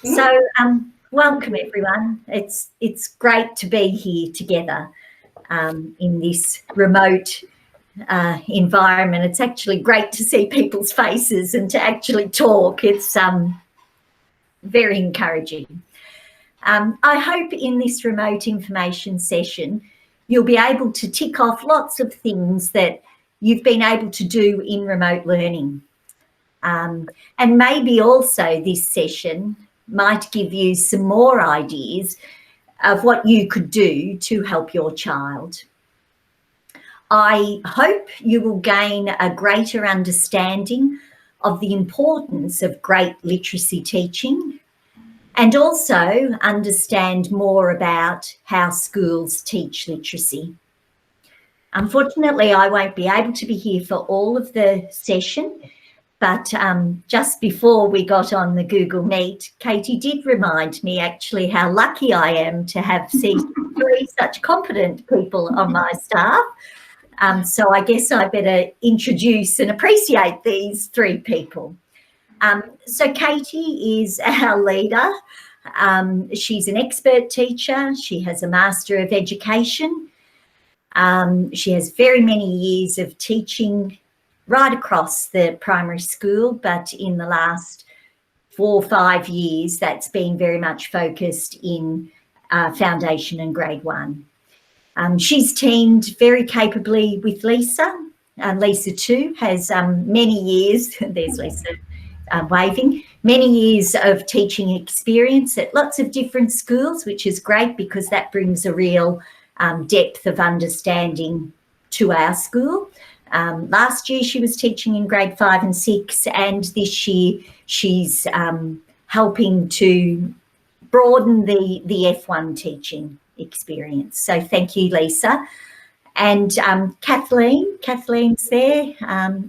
So welcome everyone. It's great to be here together in this remote environment. It's actually great to see people's faces and to actually talk. It's very encouraging. I hope in this remote information session you'll be able to tick off lots of things that you've been able to do in remote learning. And maybe also this session might give you some more ideas of what you could do to help your child. I hope you will gain a greater understanding of the importance of great literacy teaching and also understand more about how schools teach literacy. Unfortunately, I won't be able to be here for all of the session, but just before we got on the Google Meet, Katie did remind me actually how lucky I am to have seen three such competent people on my staff. So I guess I better introduce and appreciate these three people. So Katie is our leader. She's an expert teacher. She has a Master of Education. She has very many years of teaching right across the primary school, but in the last 4 or 5 years, that's been very much focused in foundation and grade 1. She's teamed very capably with Lisa. Lisa too has many years, there's Lisa waving, many years of teaching experience at lots of different schools, which is great because that brings a real depth of understanding to our school. Last year she was teaching in grade 5 and 6, and this year she's helping to broaden the F1 teaching experience. So thank you, Lisa. And Kathleen's there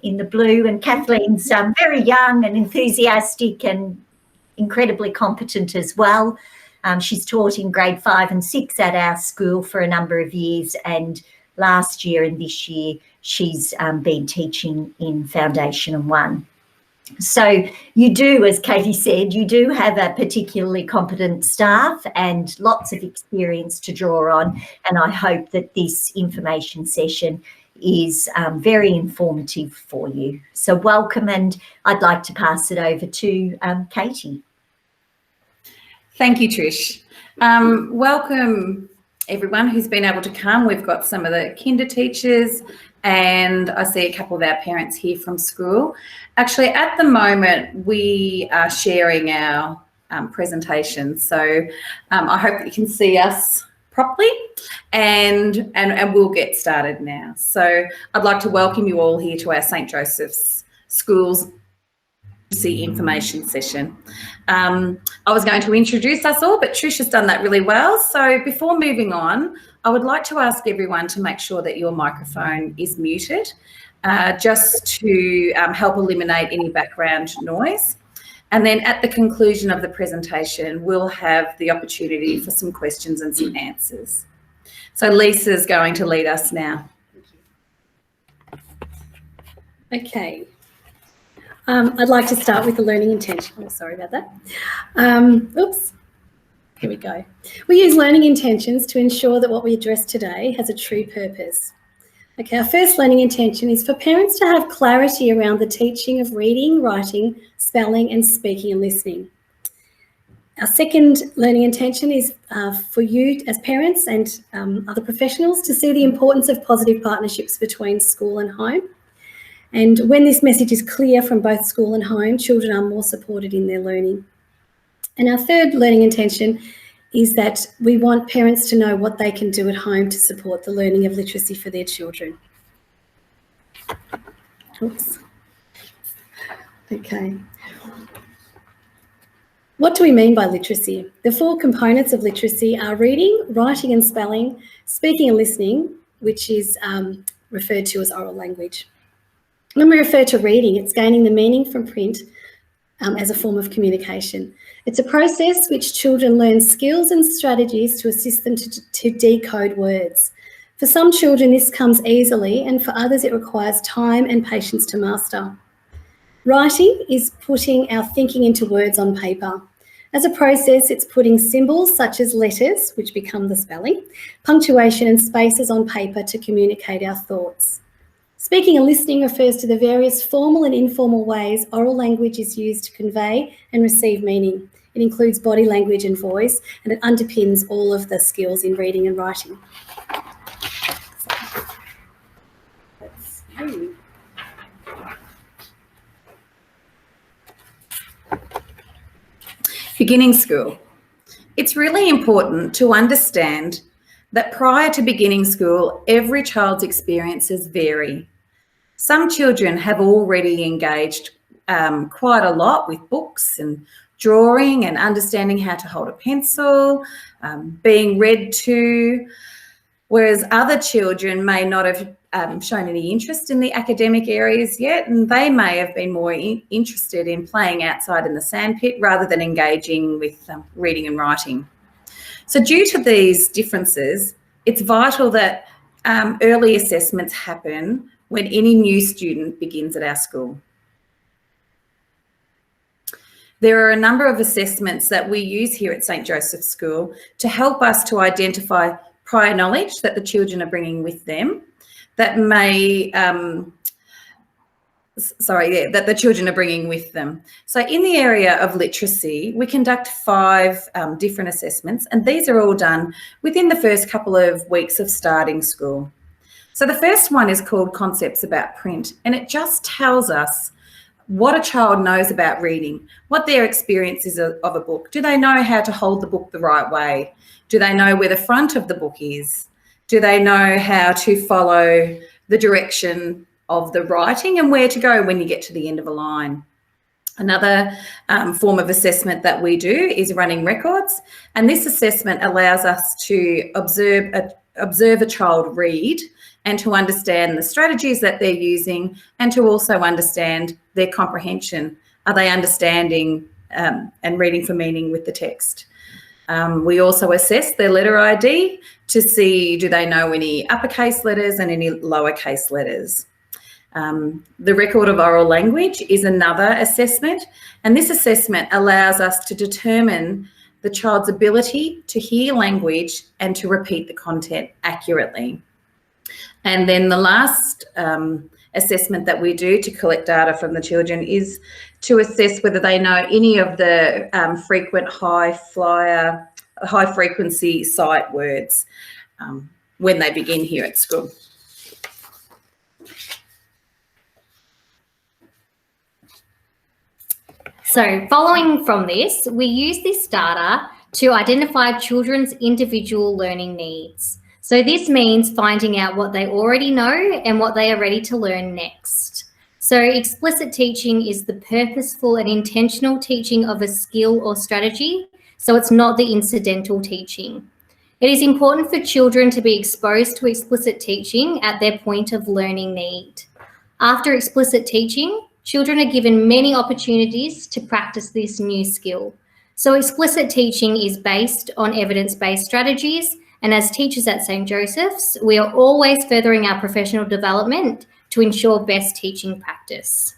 in the blue, and Kathleen's very young and enthusiastic and incredibly competent as well. She's taught in grade 5 and 6 at our school for a number of years, and last year and this year she's been teaching in Foundation and 1. So you do, as Katie said, you do have a particularly competent staff and lots of experience to draw on, and I hope that this information session is very informative for you. So welcome, and I'd like to pass it over to Katie. Thank you, Trish. Welcome everyone who's been able to come. We've got some of the kinder teachers, and I see a couple of our parents here from school. Actually, at the moment, we are sharing our presentation, so I hope that you can see us properly, and we'll get started now. So I'd like to welcome you all here to our St. Joseph's Schools information session. I was going to introduce us all, but Trish has done that really well. So before moving on, I would like to ask everyone to make sure that your microphone is muted, just to help eliminate any background noise. And then at the conclusion of the presentation, we'll have the opportunity for some questions and some answers. So Lisa's going to lead us now. Okay. I'd like to start with the learning intention. Oh, sorry about that. Oops. Here we go. We use learning intentions to ensure that what we address today has a true purpose. Okay, our first learning intention is for parents to have clarity around the teaching of reading, writing, spelling, and speaking and listening. Our second learning intention is for you as parents and other professionals to see the importance of positive partnerships between school and home. And when this message is clear from both school and home, children are more supported in their learning. And our third learning intention is that we want parents to know what they can do at home to support the learning of literacy for their children. Oops. Okay. What do we mean by literacy? The 4 components of literacy are reading, writing and spelling, speaking and listening, which is referred to as oral language. When we refer to reading, it's gaining the meaning from print as a form of communication. It's a process which children learn skills and strategies to assist them to decode words. For some children, this comes easily, and for others, it requires time and patience to master. Writing is putting our thinking into words on paper. As a process, it's putting symbols such as letters, which become the spelling, punctuation and spaces on paper to communicate our thoughts. Speaking and listening refers to the various formal and informal ways oral language is used to convey and receive meaning. It includes body language and voice, and it underpins all of the skills in reading and writing. Beginning school. It's really important to understand that prior to beginning school, every child's experiences vary. Some children have already engaged quite a lot with books and drawing and understanding how to hold a pencil, being read to, whereas other children may not have shown any interest in the academic areas yet, and they may have been more interested in playing outside in the sandpit rather than engaging with reading and writing. So due to these differences, it's vital that early assessments happen when any new student begins at our school. There are a number of assessments that we use here at St. Joseph's School to help us to identify prior knowledge that the children are bringing with them that may, that the children are bringing with them. So in the area of literacy, we conduct 5 different assessments, and these are all done within the first couple of weeks of starting school. So the first one is called Concepts About Print, and it just tells us what a child knows about reading, what their experience is of a book. Do they know how to hold the book the right way? Do they know where the front of the book is? Do they know how to follow the direction of the writing and where to go when you get to the end of a line? Another form of assessment that we do is running records, and this assessment allows us to observe a child read and to understand the strategies that they're using and to also understand their comprehension. Are they understanding and reading for meaning with the text? We also assess their letter ID to see, do they know any uppercase letters and any lowercase letters? The record of oral language is another assessment, and this assessment allows us to determine the child's ability to hear language and to repeat the content accurately. And then the last assessment that we do to collect data from the children is to assess whether they know any of the frequent high frequency sight words when they begin here at school. So following from this, we use this data to identify children's individual learning needs. So this means finding out what they already know and what they are ready to learn next. So explicit teaching is the purposeful and intentional teaching of a skill or strategy. So it's not the incidental teaching. It is important for children to be exposed to explicit teaching at their point of learning need. After explicit teaching, children are given many opportunities to practice this new skill. So explicit teaching is based on evidence-based strategies, and as teachers at St. Joseph's, we are always furthering our professional development to ensure best teaching practice.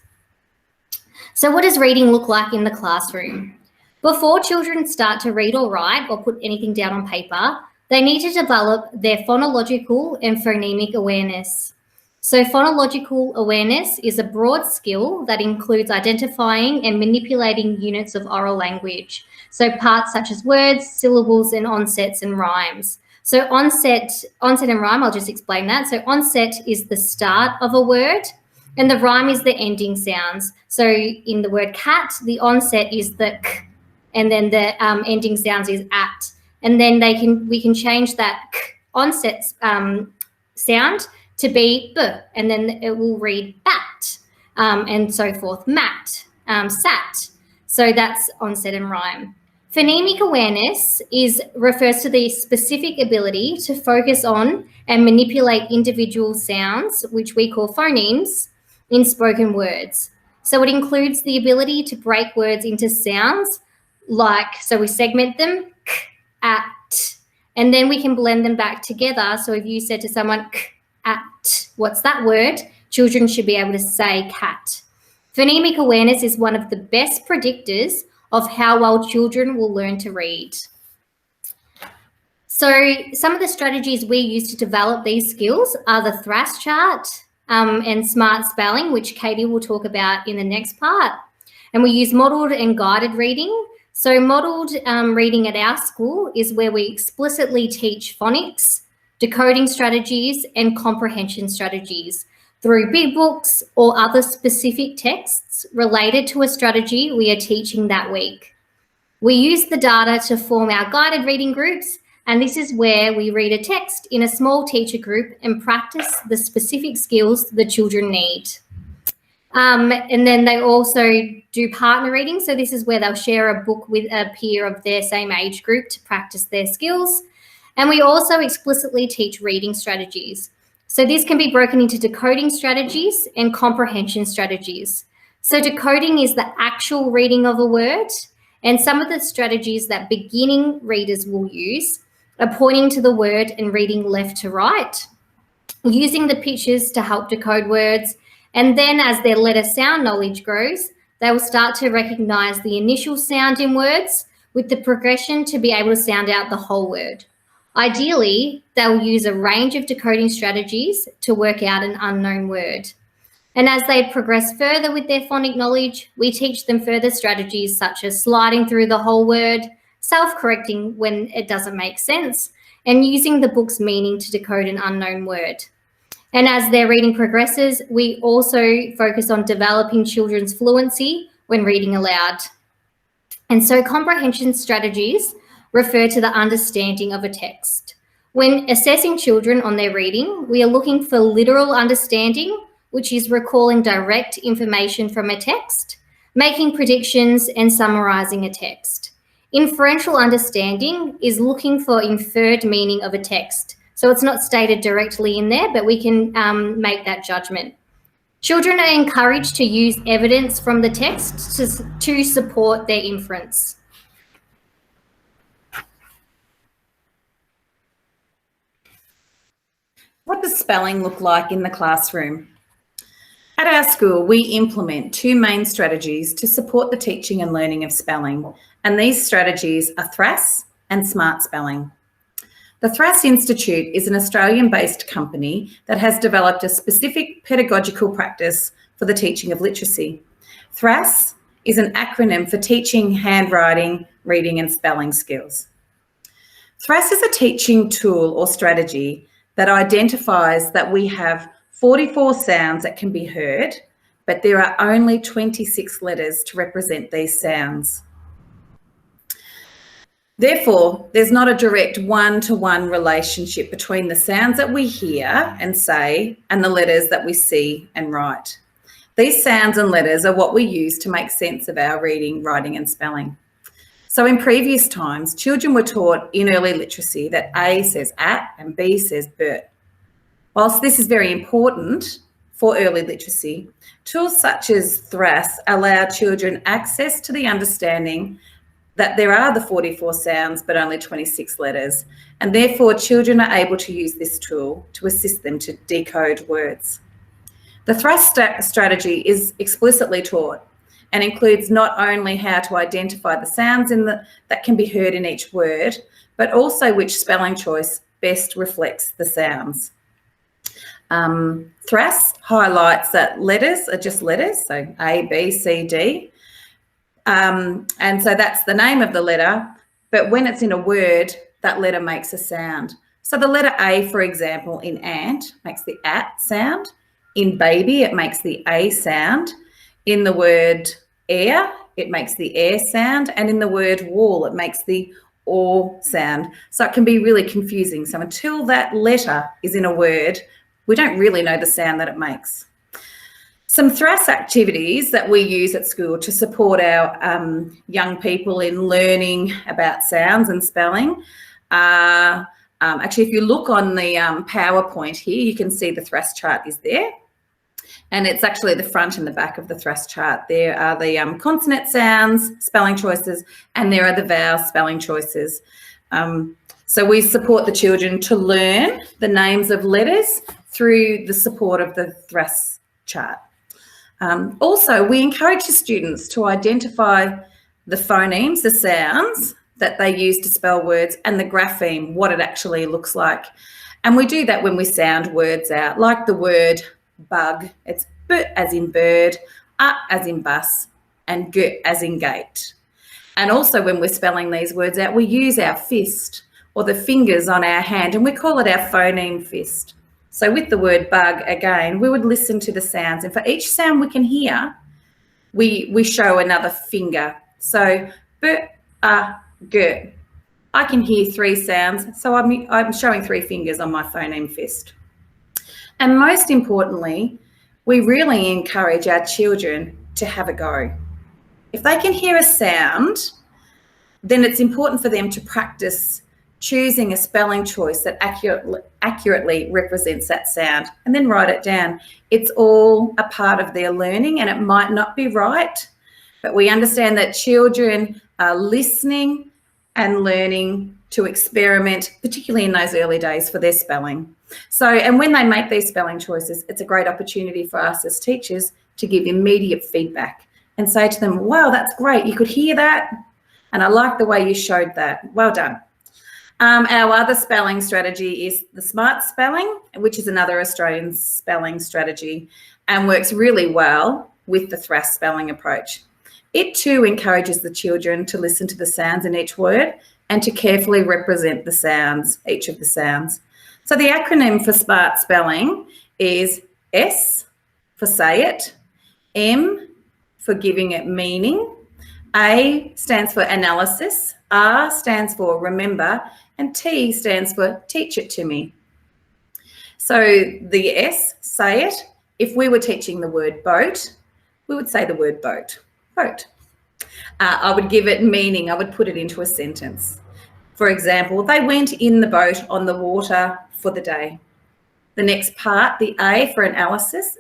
So what does reading look like in the classroom? Before children start to read or write or put anything down on paper, they need to develop their phonological and phonemic awareness. So phonological awareness is a broad skill that includes identifying and manipulating units of oral language. So parts such as words, syllables, and onsets and rhymes. So onset and rhyme, I'll just explain that. So onset is the start of a word and the rhyme is the ending sounds. So in the word cat, the onset is the k, and then the ending sounds is at. And then we can change that k onset sound to be b, and then it will read bat, and so forth, mat, sat. So that's onset and rhyme. Phonemic awareness refers to the specific ability to focus on and manipulate individual sounds, which we call phonemes, in spoken words. So it includes the ability to break words into sounds so we segment them, k, at, and then we can blend them back together. So if you said to someone, k, at, what's that word? Children should be able to say cat. Phonemic awareness is one of the best predictors of how well children will learn to read. So some of the strategies we use to develop these skills are the THRAS chart and smart spelling, which Katie will talk about in the next part. And we use modelled and guided reading. So modelled reading at our school is where we explicitly teach phonics, decoding strategies and comprehension strategies through big books or other specific texts related to a strategy we are teaching that week. We use the data to form our guided reading groups, and this is where we read a text in a small teacher group and practice the specific skills the children need. And then they also do partner reading. So this is where they'll share a book with a peer of their same age group to practice their skills. And we also explicitly teach reading strategies. So this can be broken into decoding strategies and comprehension strategies. So decoding is the actual reading of a word, and some of the strategies that beginning readers will use are pointing to the word and reading left to right, using the pictures to help decode words, and then as their letter sound knowledge grows, they will start to recognise the initial sound in words with the progression to be able to sound out the whole word. Ideally, they'll use a range of decoding strategies to work out an unknown word. And as they progress further with their phonic knowledge, we teach them further strategies such as sliding through the whole word, self-correcting when it doesn't make sense, and using the book's meaning to decode an unknown word. And as their reading progresses, we also focus on developing children's fluency when reading aloud. And so comprehension strategies refer to the understanding of a text. When assessing children on their reading, we are looking for literal understanding, which is recalling direct information from a text, making predictions and summarising a text. Inferential understanding is looking for inferred meaning of a text. So it's not stated directly in there, but we can make that judgment. Children are encouraged to use evidence from the text to support their inference. What does spelling look like in the classroom? At our school, we implement two main strategies to support the teaching and learning of spelling, and these strategies are THRAS and smart spelling. The THRAS Institute is an Australian-based company that has developed a specific pedagogical practice for the teaching of literacy. THRAS is an acronym for Teaching Handwriting, Reading and Spelling Skills. THRAS is a teaching tool or strategy that identifies that we have 44 sounds that can be heard, but there are only 26 letters to represent these sounds. Therefore, there's not a direct one-to-one relationship between the sounds that we hear and say and the letters that we see and write. These sounds and letters are what we use to make sense of our reading, writing and spelling. So in previous times, children were taught in early literacy that A says at and B says Bert. Whilst this is very important for early literacy, tools such as THRAS allow children access to the understanding that there are the 44 sounds but only 26 letters, and therefore children are able to use this tool to assist them to decode words. The THRAS strategy is explicitly taught and includes not only how to identify the sounds that can be heard in each word, but also which spelling choice best reflects the sounds. THRAS highlights that letters are just letters, so A, B, C, D. And so that's the name of the letter, but when it's in a word, that letter makes a sound. So the letter A, for example, in ant makes the at sound. In baby, it makes the A sound. In the word air, it makes the air sound. And in the word wall, it makes the or sound. So it can be really confusing. So until that letter is in a word, we don't really know the sound that it makes. Some THRAS activities that we use at school to support our young people in learning about sounds and spelling are, actually, if you look on the PowerPoint here, you can see the THRAS chart is there. And it's actually the front and the back of the THRAS chart. There are the consonant sounds, spelling choices, and there are the vowel spelling choices. So we support the children to learn the names of letters through the support of the THRAS chart. Also, we encourage the students to identify the phonemes, the sounds that they use to spell words, and the grapheme, what it actually looks like. And we do that when we sound words out, like the word bug. It's B as in bird, A as in bus, and G as in gate. And also when we're spelling these words out, we use our fist or the fingers on our hand, and we call it our phoneme fist. So with the word bug, again, we would listen to the sounds, and for each sound we can hear, we show another finger. So B, A, G. I can hear 3 sounds, so I'm showing 3 fingers on my phoneme fist. And most importantly, we really encourage our children to have a go. If they can hear a sound, then it's important for them to practice choosing a spelling choice that accurately represents that sound, and then write it down. It's all a part of their learning, and it might not be right, but we understand that children are listening and learning to experiment, particularly in those early days, for their spelling. So, and when they make these spelling choices, it's a great opportunity for us as teachers to give immediate feedback and say to them, wow, that's great, you could hear that, and I like the way you showed that, well done. Our other spelling strategy is the SMART spelling, which is another Australian spelling strategy and works really well with the THRAS spelling approach. It too encourages the children to listen to the sounds in each word and to carefully represent the sounds, each of the sounds. So the acronym for SMART spelling is S for say it, M for giving it meaning, A stands for analysis, R stands for remember, and T stands for teach it to me. So the S, say it. If we were teaching the word boat, we would say the word boat, boat. I would give it meaning. I would put it into a sentence. For example, they went in the boat on the water for the day. The next part, the A for analysis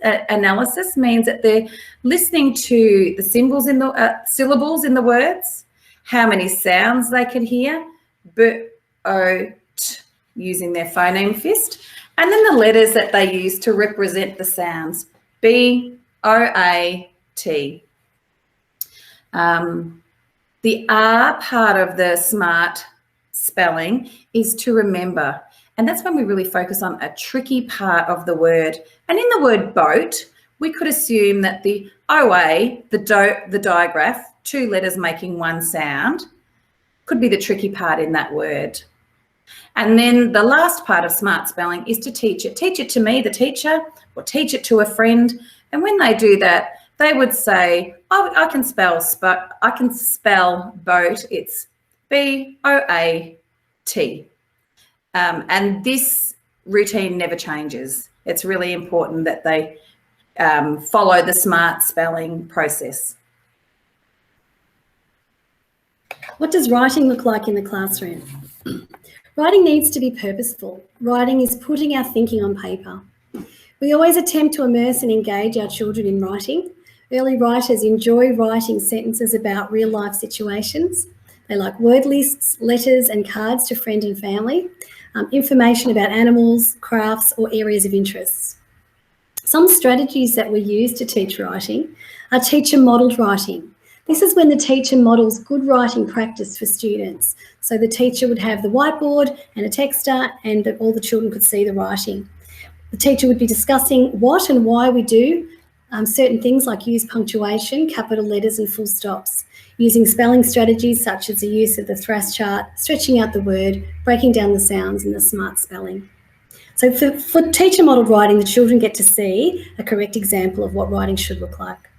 means that they're listening to the symbols in the syllables in the words, how many sounds they can hear, B, O, T, using their phoneme fist, and then the letters that they use to represent the sounds, B, O, A, T. The R part of the SMART spelling is to remember, and that's when we really focus on a tricky part of the word. And in the word boat, we could assume that the OA, the digraph, 2 letters making 1 sound, could be the tricky part in that word. And then the last part of SMART spelling is to teach it. Teach it to me, the teacher, or teach it to a friend. And when they do that, they would say, oh, I can spell boat. It's B-O-A-T. And this routine never changes. It's really important that they follow the SMART spelling process. What does writing look like in the classroom? Writing needs to be purposeful. Writing is putting our thinking on paper. We always attempt to immerse and engage our children in writing. Early writers enjoy writing sentences about real-life situations. They like word lists, letters and cards to friend and family, information about animals, crafts or areas of interest. Some strategies that we use to teach writing are teacher-modelled writing. This is when the teacher models good writing practice for students. So the teacher would have the whiteboard and a texter, and that all the children could see the writing. The teacher would be discussing what and why we do certain things, like use punctuation, capital letters and full stops, using spelling strategies such as the use of the THRAS chart, stretching out the word, breaking down the sounds and the SMART spelling. So for teacher modelled writing, the children get to see a correct example of what writing should look like.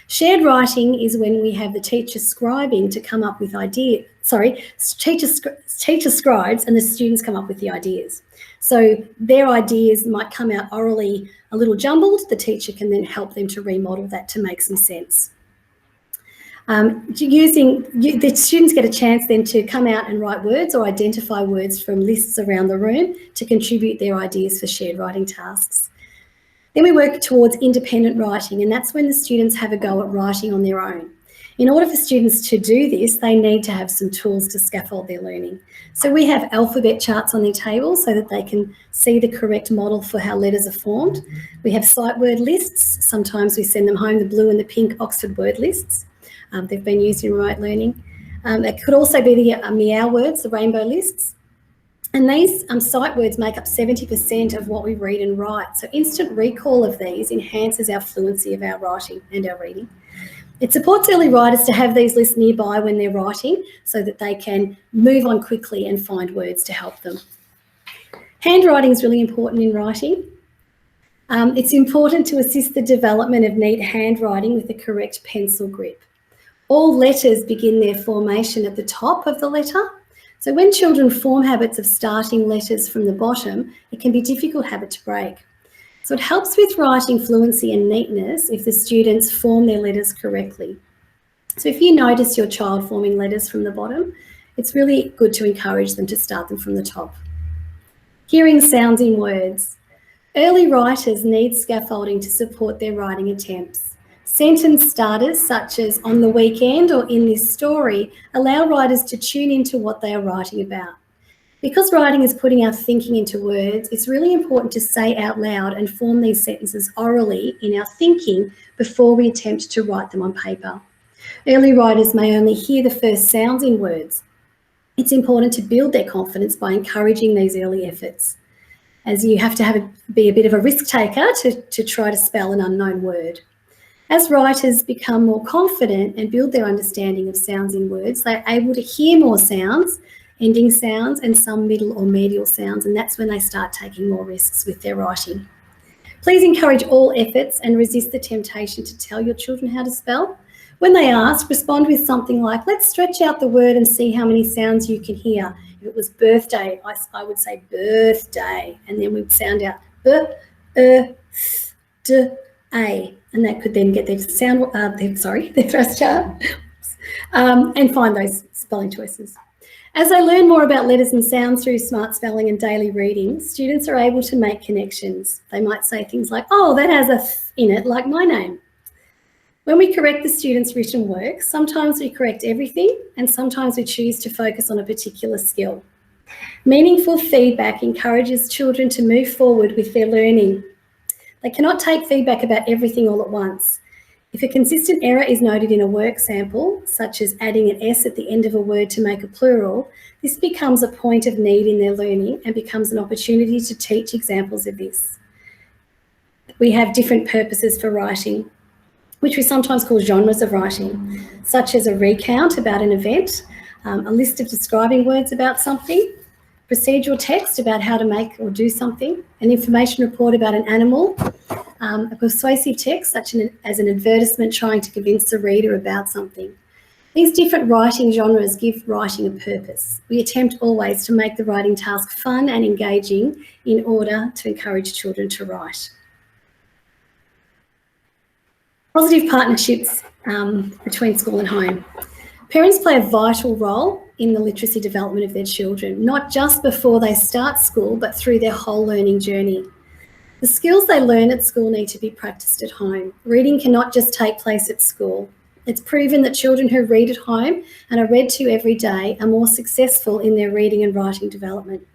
Shared writing is when we have the teacher scribing to come up with ideas. Teacher scribes and the students come up with the ideas. So their ideas might come out orally a little jumbled. The teacher can then help them to remodel that to make some sense. The students get a chance then to come out and write words or identify words from lists around the room to contribute their ideas for shared writing tasks. Then we work towards independent writing, and that's when the students have a go at writing on their own. In order for students to do this, they need to have some tools to scaffold their learning. So we have alphabet charts on their table so that they can see the correct model for how letters are formed. We have sight word lists. Sometimes we send them home the blue and the pink Oxford word lists. They've been used in remote learning. It could also be the meow words, the rainbow lists. And these sight words make up 70% of what we read and write. So instant recall of these enhances our fluency of our writing and our reading. It supports early writers to have these lists nearby when they're writing so that they can move on quickly and find words to help them. Handwriting is really important in writing. It's important to assist the development of neat handwriting with the correct pencil grip. All letters begin their formation at the top of the letter. So when children form habits of starting letters from the bottom, it can be a difficult habit to break. So it helps with writing fluency and neatness if the students form their letters correctly. So if you notice your child forming letters from the bottom, it's really good to encourage them to start them from the top. Hearing sounds in words. Early writers need scaffolding to support their writing attempts. Sentence starters such as on the weekend or in this story allow writers to tune into what they are writing about. Because writing is putting our thinking into words, it's really important to say out loud and form these sentences orally in our thinking before we attempt to write them on paper. Early writers may only hear the first sounds in words. It's important to build their confidence by encouraging these early efforts, as you have to be a bit of a risk taker to try to spell an unknown word. As writers become more confident and build their understanding of sounds in words, they're able to hear more sounds, ending sounds, and some middle or medial sounds, and that's when they start taking more risks with their writing. Please encourage all efforts and resist the temptation to tell your children how to spell. When they ask, respond with something like, let's stretch out the word and see how many sounds you can hear. If it was birthday, I would say birthday, and then we'd sound out b-d-a, and that could then get their sound, their thrust chart, and find those spelling choices. As they learn more about letters and sounds through smart spelling and daily reading, students are able to make connections. They might say things like, oh, that has a th in it, like my name. When we correct the students' written work, sometimes we correct everything and sometimes we choose to focus on a particular skill. Meaningful feedback encourages children to move forward with their learning. They cannot take feedback about everything all at once. If a consistent error is noted in a work sample, such as adding an S at the end of a word to make a plural, this becomes a point of need in their learning and becomes an opportunity to teach examples of this. We have different purposes for writing, which we sometimes call genres of writing, such as a recount about an event, a list of describing words about something, procedural text about how to make or do something, an information report about an animal, a persuasive text such as an advertisement trying to convince the reader about something. These different writing genres give writing a purpose. We attempt always to make the writing task fun and engaging in order to encourage children to write. Positive partnerships between school and home. Parents play a vital role in the literacy development of their children, not just before they start school, but through their whole learning journey. The skills they learn at school need to be practiced at home. Reading cannot just take place at school. It's proven that children who read at home and are read to every day are more successful in their reading and writing development.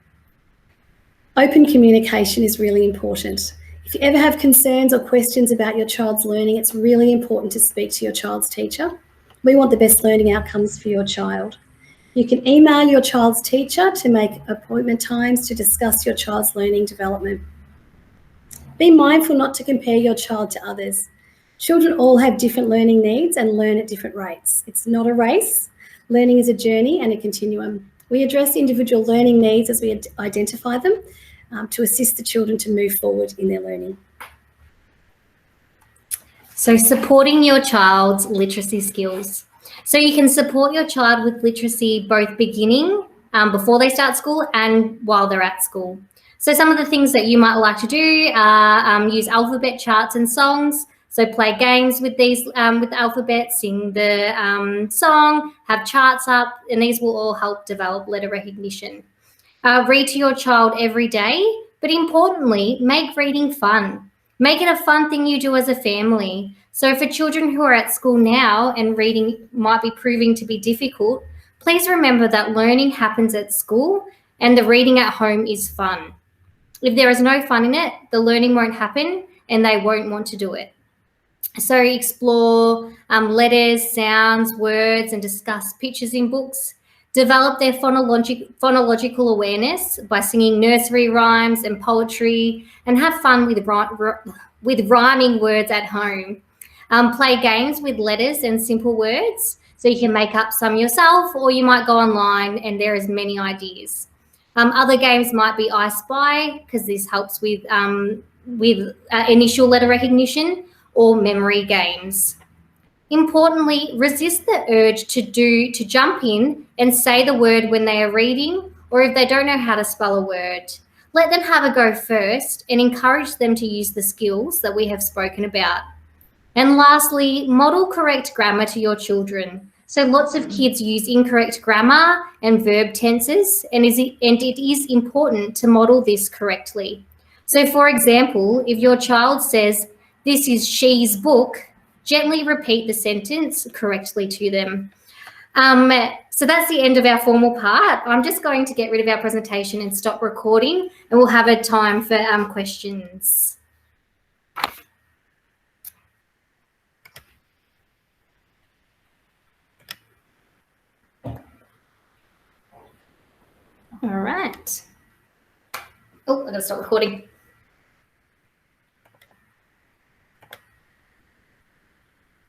Open communication is really important. If you ever have concerns or questions about your child's learning, it's really important to speak to your child's teacher. We want the best learning outcomes for your child. You can email your child's teacher to make appointment times to discuss your child's learning development. Be mindful not to compare your child to others. Children all have different learning needs and learn at different rates. It's not a race. Learning is a journey and a continuum. We address individual learning needs as we identify them to assist the children to move forward in their learning. So supporting your child's literacy skills. So you can support your child with literacy both beginning, before they start school, and while they're at school. So some of the things that you might like to do are use alphabet charts and songs. So play games with these with the alphabet, sing the song, have charts up, and these will all help develop letter recognition. Read to your child every day, but importantly, make reading fun. Make it a fun thing you do as a family. So for children who are at school now and reading might be proving to be difficult, please remember that learning happens at school and the reading at home is fun. If there is no fun in it, the learning won't happen and they won't want to do it. So explore letters, sounds, words, and discuss pictures in books. Develop their phonological awareness by singing nursery rhymes and poetry, and have fun with rhyming words at home. Play games with letters and simple words, so you can make up some yourself, or you might go online and there is many ideas. Other games might be I Spy, because this helps with initial letter recognition, or memory games. Importantly, resist the urge to jump in and say the word when they are reading, or if they don't know how to spell a word. Let them have a go first and encourage them to use the skills that we have spoken about. And lastly, model correct grammar to your children. So lots of kids use incorrect grammar and verb tenses, and it is important to model this correctly. So for example, if your child says, "This is she's book," gently repeat the sentence correctly to them. So that's the end of our formal part. I'm just going to get rid of our presentation and stop recording, and we'll have a time for questions. All right. Oh, I'm going to stop recording.